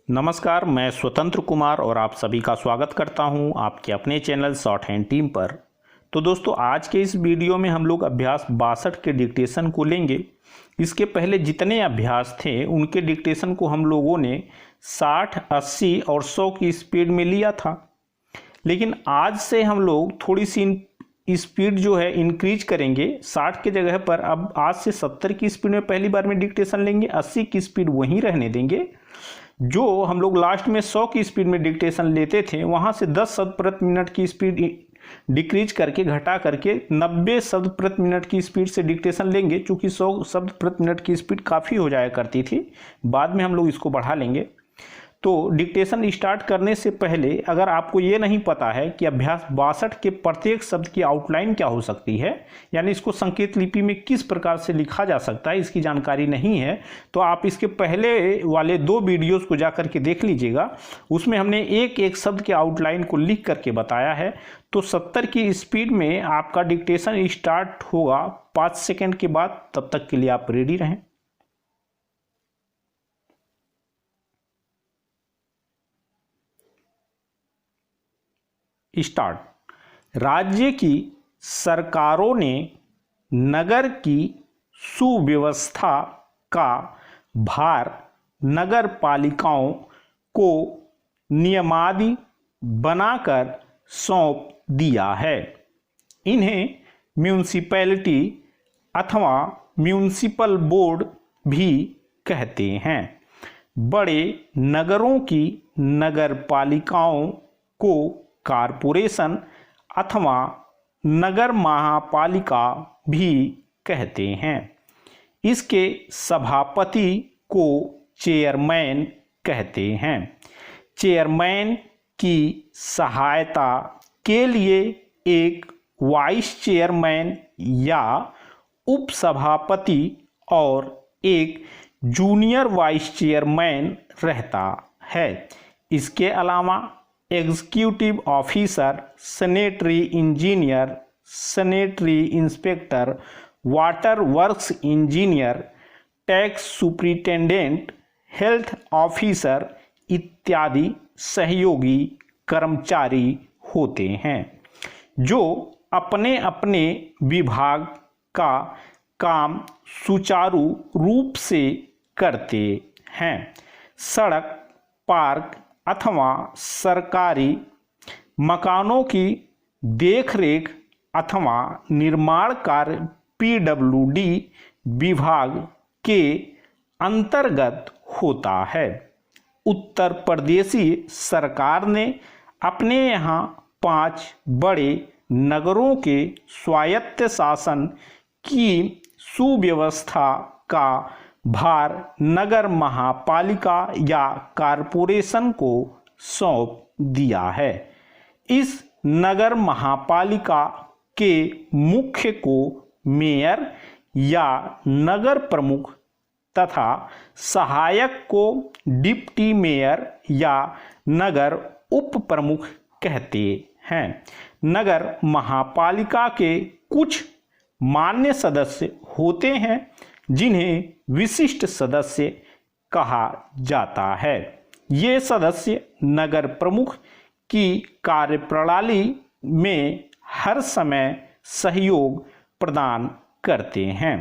नमस्कार, मैं स्वतंत्र कुमार और आप सभी का स्वागत करता हूं आपके अपने चैनल शॉर्ट हैंड टीम पर। तो दोस्तों, आज के इस वीडियो में हम लोग अभ्यास 62 के डिक्टेशन को लेंगे। इसके पहले जितने अभ्यास थे उनके डिक्टेशन को हम लोगों ने 60, 80 और 100 की स्पीड में लिया था, लेकिन आज से हम लोग थोड़ी सी स्पीड जो है इंक्रीज करेंगे। 60 के जगह पर अब आज से 70 की स्पीड में पहली बार में डिक्टेशन लेंगे। 80 की स्पीड वहीं रहने देंगे। जो हम लोग लास्ट में 100 की स्पीड में डिक्टेशन लेते थे वहां से 10 शब्द प्रति मिनट की स्पीड डिक्रीज करके घटा करके 90 शब्द प्रति मिनट की स्पीड से डिक्टेशन लेंगे। चूंकि 100 शब्द प्रति मिनट की स्पीड काफ़ी हो जाया करती थी, बाद में हम लोग इसको बढ़ा लेंगे। तो डिक्टेशन स्टार्ट करने से पहले अगर आपको ये नहीं पता है कि अभ्यास 62 के प्रत्येक शब्द की आउटलाइन क्या हो सकती है, यानी इसको संकेत लिपि में किस प्रकार से लिखा जा सकता है, इसकी जानकारी नहीं है, तो आप इसके पहले वाले 2 वीडियोस को जाकर के देख लीजिएगा। उसमें हमने एक एक शब्द के आउटलाइन को लिख करके बताया है। तो 70 की स्पीड में आपका डिक्टेशन स्टार्ट होगा 5 सेकेंड के बाद। तब तक के लिए आप रेडी रहें। स्टार्ट। राज्य की सरकारों ने नगर की सुव्यवस्था का भार नगर पालिकाओं को नियमादि बनाकर सौंप दिया है। इन्हें म्यूनिसिपैलिटी अथवा म्यूनिसिपल बोर्ड भी कहते हैं। बड़े नगरों की नगर पालिकाओं को कारपोरेशन अथवा नगर महापालिका भी कहते हैं। इसके सभापति को चेयरमैन कहते हैं। चेयरमैन की सहायता के लिए एक वाइस चेयरमैन या उपसभापति और एक जूनियर वाइस चेयरमैन रहता है। इसके अलावा executive officer, sanitary engineer, sanitary inspector, water works engineer, tax superintendent, health officer इत्यादि सहयोगी कर्मचारी होते हैं, जो अपने अपने विभाग का काम सुचारू रूप से करते हैं। सड़क, पार्क अथवा सरकारी मकानों की देखरेख अथवा निर्माण कार्य पीडब्ल्यूडी विभाग के अंतर्गत होता है। उत्तर प्रदेशी सरकार ने अपने यहाँ 5 बड़े नगरों के स्वायत्त शासन की सुव्यवस्था का भार नगर महापालिका या कारपोरेशन को सौंप दिया है। इस नगर महापालिका के मुख्य को मेयर या नगर प्रमुख तथा सहायक को डिप्टी मेयर या नगर उप प्रमुख कहते हैं। नगर महापालिका के कुछ मान्य सदस्य होते हैं जिन्हें विशिष्ट सदस्य कहा जाता है। ये सदस्य नगर प्रमुख की कार्यप्रणाली में हर समय सहयोग प्रदान करते हैं।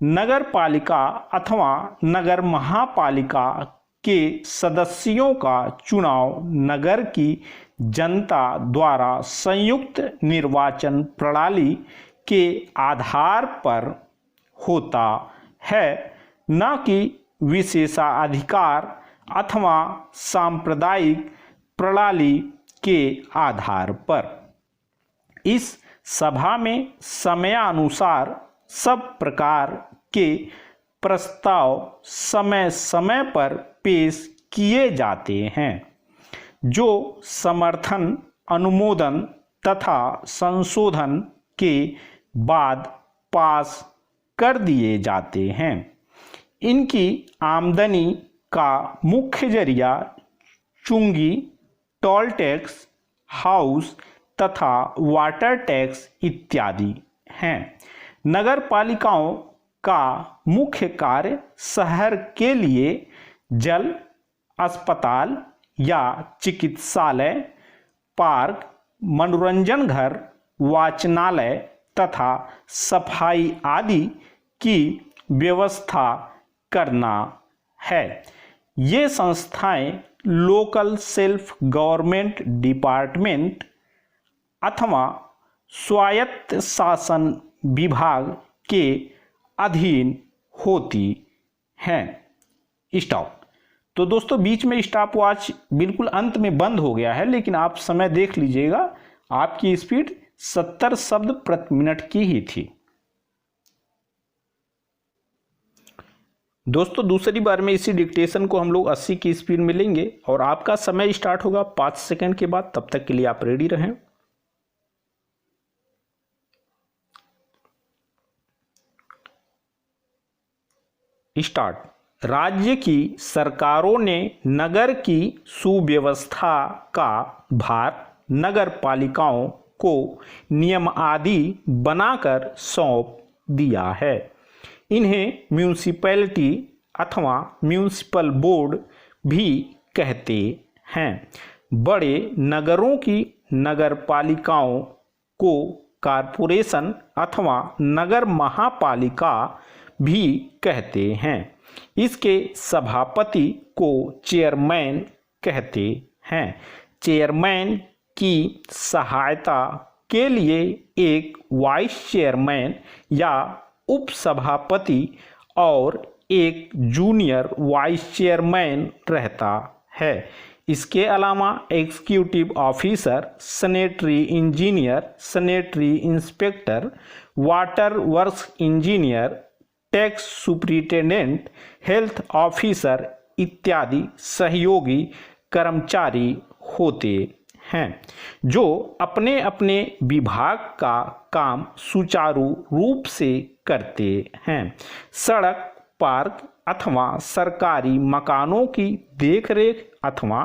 नगर पालिका अथवा नगर महापालिका के सदस्यों का चुनाव नगर की जनता द्वारा संयुक्त निर्वाचन प्रणाली के आधार पर होता है, न कि विशेषाधिकार अथवा सांप्रदायिक प्रणाली के आधार पर। इस सभा में समयानुसार सब प्रकार के प्रस्ताव समय समय पर पेश किए जाते हैं, जो समर्थन, अनुमोदन तथा संशोधन के बाद पास कर दिए जाते हैं। इनकी आमदनी का मुख्य जरिया चुंगी, टोल टैक्स, हाउस तथा वाटर टैक्स इत्यादि हैं। नगर पालिकाओं का मुख्य कार्य शहर के लिए जल अस्पताल या चिकित्सालय, पार्क, मनोरंजन घर, वाचनालय तथा सफाई आदि की व्यवस्था करना है। ये संस्थाएं लोकल सेल्फ गवर्नमेंट डिपार्टमेंट अथवा स्वायत्त शासन विभाग के अधीन होती हैं। स्टॉप। तो दोस्तों बीच में स्टॉप वॉच बिल्कुल अंत में बंद हो गया है, लेकिन आप समय देख लीजिएगा, आपकी स्पीड 70 शब्द प्रति मिनट की ही थी। दोस्तों दूसरी बार में इसी डिक्टेशन को हम लोग 80 की स्पीड में लेंगे और आपका समय स्टार्ट होगा 5 सेकंड के बाद। तब तक के लिए आप रेडी रहें। स्टार्ट। राज्य की सरकारों ने नगर की सुव्यवस्था का भार नगर पालिकाओं को नियम आदि बनाकर सौंप दिया है। इन्हें म्यूनिसिपैलिटी अथवा म्यूनिसिपल बोर्ड भी कहते हैं। बड़े नगरों की नगर पालिकाओं को कारपोरेशन अथवा नगर महापालिका भी कहते हैं। इसके सभापति को चेयरमैन कहते हैं। चेयरमैन की सहायता के लिए एक वाइस चेयरमैन या उपसभापति और एक जूनियर वाइस चेयरमैन रहता है। इसके अलावा executive officer, sanitary engineer, sanitary inspector, water works engineer, tax superintendent, health officer इत्यादि सहयोगी कर्मचारी होते हैं, जो अपने अपने विभाग का काम सुचारू रूप से करते हैं। सड़क, पार्क अथवा सरकारी मकानों की देखरेख अथवा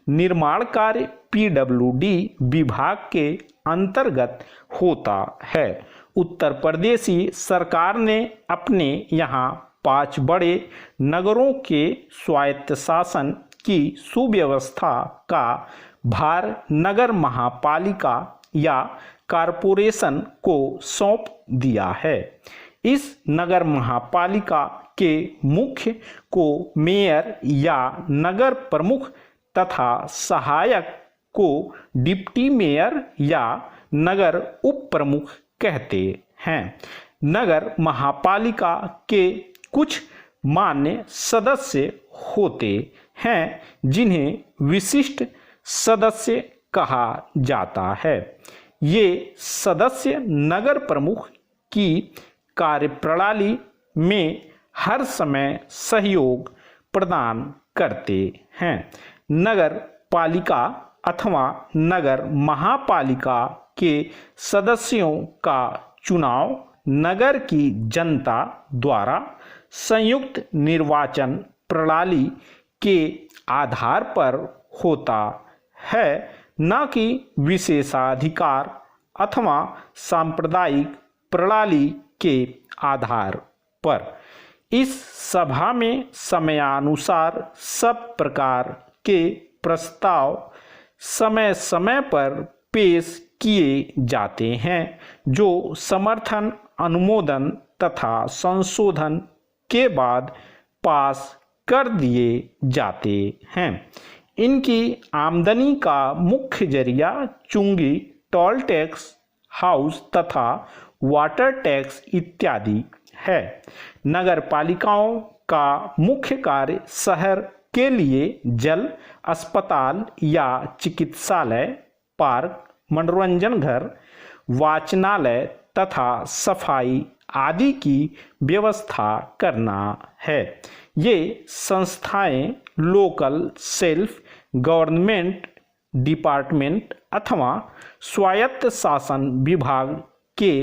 निर्माण कार्य पीडब्ल्यूडी विभाग के अंतर्गत होता है। उत्तर प्रदेशी सरकार ने अपने यहाँ 5 बड़े नगरों के स्वायत्त शासन की सुव्यवस्था का भार नगर महापालिका या कारपोरेशन को सौंप दिया है। इस नगर महापालिका के मुख्य को मेयर या नगर प्रमुख तथा सहायक को डिप्टी मेयर या नगर उप प्रमुख कहते हैं। नगर महापालिका के कुछ मान्य सदस्य होते हैं, जिन्हें विशिष्ट सदस्य कहा जाता है। ये सदस्य नगर प्रमुख की कार्यप्रणाली में हर समय सहयोग प्रदान करते हैं। नगर पालिका अथवा नगर महापालिका के सदस्यों का चुनाव नगर की जनता द्वारा संयुक्त निर्वाचन प्रणाली के आधार पर होता है, न कि विशेषाधिकार अथवा सांप्रदायिक प्रणाली के आधार पर। इस सभा में समयानुसार सब प्रकार के प्रस्ताव समय समय पर पेश किए जाते हैं, जो समर्थन, अनुमोदन तथा संशोधन के बाद पास कर दिए जाते हैं। इनकी आमदनी का मुख्य जरिया चुंगी, टोल टैक्स, हाउस तथा वाटर टैक्स इत्यादि है। नगर पालिकाओं का मुख्य कार्य शहर के लिए जल, अस्पताल या चिकित्सालय, पार्क, मनोरंजन घर, वाचनालय तथा सफाई आदि की व्यवस्था करना है। ये संस्थाएं लोकल सेल्फ गवर्नमेंट डिपार्टमेंट अथवा स्वायत्त शासन विभाग के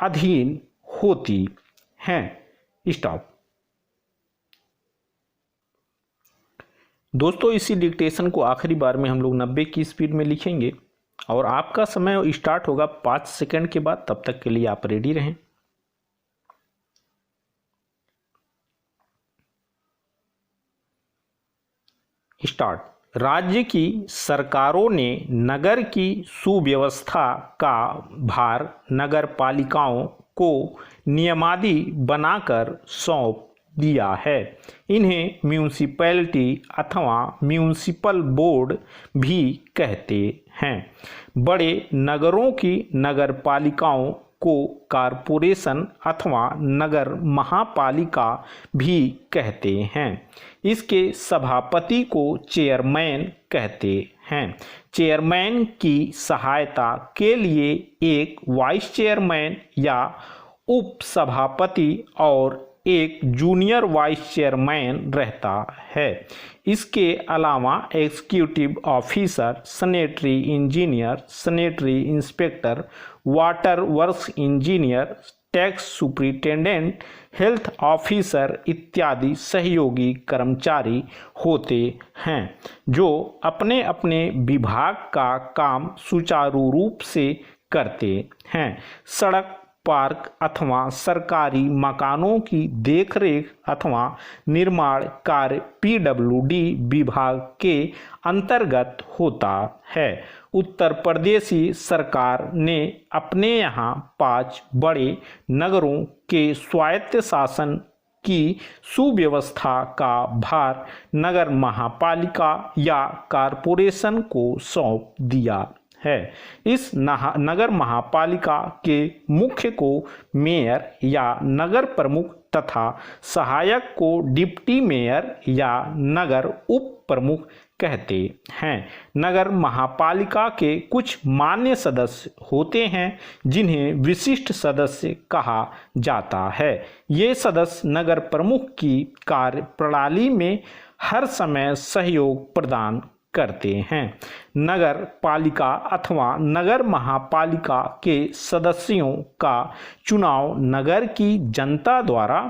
अधीन होती हैं। स्टॉप। दोस्तों इसी डिक्टेशन को आखिरी बार में हम लोग 90 की स्पीड में लिखेंगे और आपका समय स्टार्ट होगा 5 सेकंड के बाद। तब तक के लिए आप रेडी रहें। स्टार्ट। राज्य की सरकारों ने नगर की सुव्यवस्था का भार नगर पालिकाओं को नियमादि बनाकर सौंप दिया है। इन्हें म्यूनिसिपैलिटी अथवा म्यूनिसिपल बोर्ड भी कहते हैं। बड़े नगरों की नगर पालिकाओं को कारपोरेशन अथवा नगर महापालिका भी कहते हैं। इसके सभापति को चेयरमैन कहते हैं। चेयरमैन की सहायता के लिए एक वाइस चेयरमैन या उपसभापति और एक जूनियर वाइस चेयरमैन रहता है। इसके अलावा executive officer, sanitary engineer, sanitary inspector, water works engineer, tax superintendent, health officer इत्यादि सहयोगी कर्मचारी होते हैं जो अपने अपने विभाग का काम सुचारू रूप से करते हैं। सड़क, पार्क अथवा सरकारी मकानों की देखरेख अथवा निर्माण कार्य पीडब्ल्यूडी विभाग के अंतर्गत होता है। उत्तर प्रदेशी सरकार ने अपने यहाँ 5 बड़े नगरों के स्वायत्त शासन की सुव्यवस्था का भार नगर महापालिका या कारपोरेशन को सौंप दिया है। इस नगर महापालिका के मुख्य को मेयर या नगर प्रमुख तथा सहायक को डिप्टी मेयर या नगर उप प्रमुख कहते हैं। नगर महापालिका के कुछ मान्य सदस्य होते हैं जिन्हें विशिष्ट सदस्य कहा जाता है। ये सदस्य नगर प्रमुख की कार्य प्रणाली में हर समय सहयोग प्रदान करते हैं। नगर पालिका अथवा नगर महापालिका के सदस्यों का चुनाव नगर की जनता द्वारा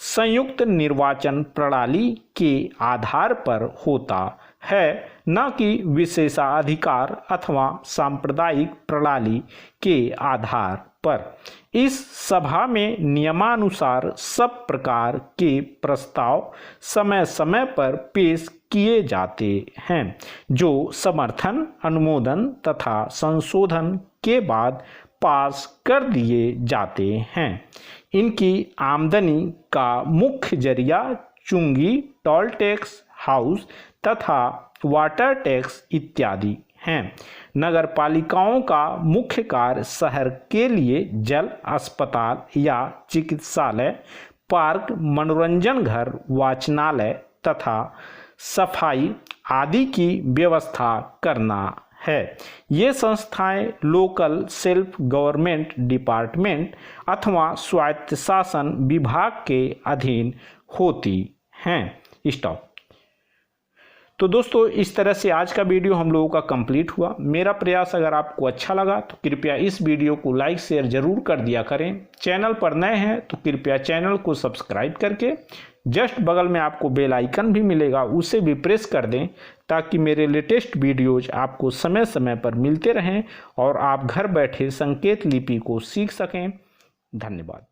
संयुक्त निर्वाचन प्रणाली के आधार पर होता है, न कि विशेषाधिकार अथवा सांप्रदायिक प्रणाली के आधार पर। इस सभा में नियमानुसार सब प्रकार के प्रस्ताव समय समय पर पेश किए जाते हैं जो समर्थन, अनुमोदन तथा संशोधन के बाद पास कर दिए जाते हैं। इनकी आमदनी का मुख्य जरिया चुंगी, टोल टैक्स, हाउस तथा वाटर टैक्स इत्यादि हैं। नगर पालिकाओं का मुख्य कार्य शहर के लिए जल, अस्पताल या चिकित्सालय, पार्क, मनोरंजन घर, वाचनालय तथा सफाई आदि की व्यवस्था करना है। ये संस्थाएं लोकल सेल्फ गवर्नमेंट डिपार्टमेंट अथवा स्वायत्त शासन विभाग के अधीन होती हैं। स्टॉप। तो दोस्तों, इस तरह से आज का वीडियो हम लोगों का कंप्लीट हुआ। मेरा प्रयास अगर आपको अच्छा लगा तो कृपया इस वीडियो को लाइक शेयर जरूर कर दिया करें। चैनल पर नए हैं तो कृपया चैनल को सब्सक्राइब करके जस्ट बगल में आपको बेल आइकन भी मिलेगा, उसे भी प्रेस कर दें ताकि मेरे लेटेस्ट वीडियोज आपको समय समय पर मिलते रहें और आप घर बैठे संकेत लिपि को सीख सकें। धन्यवाद।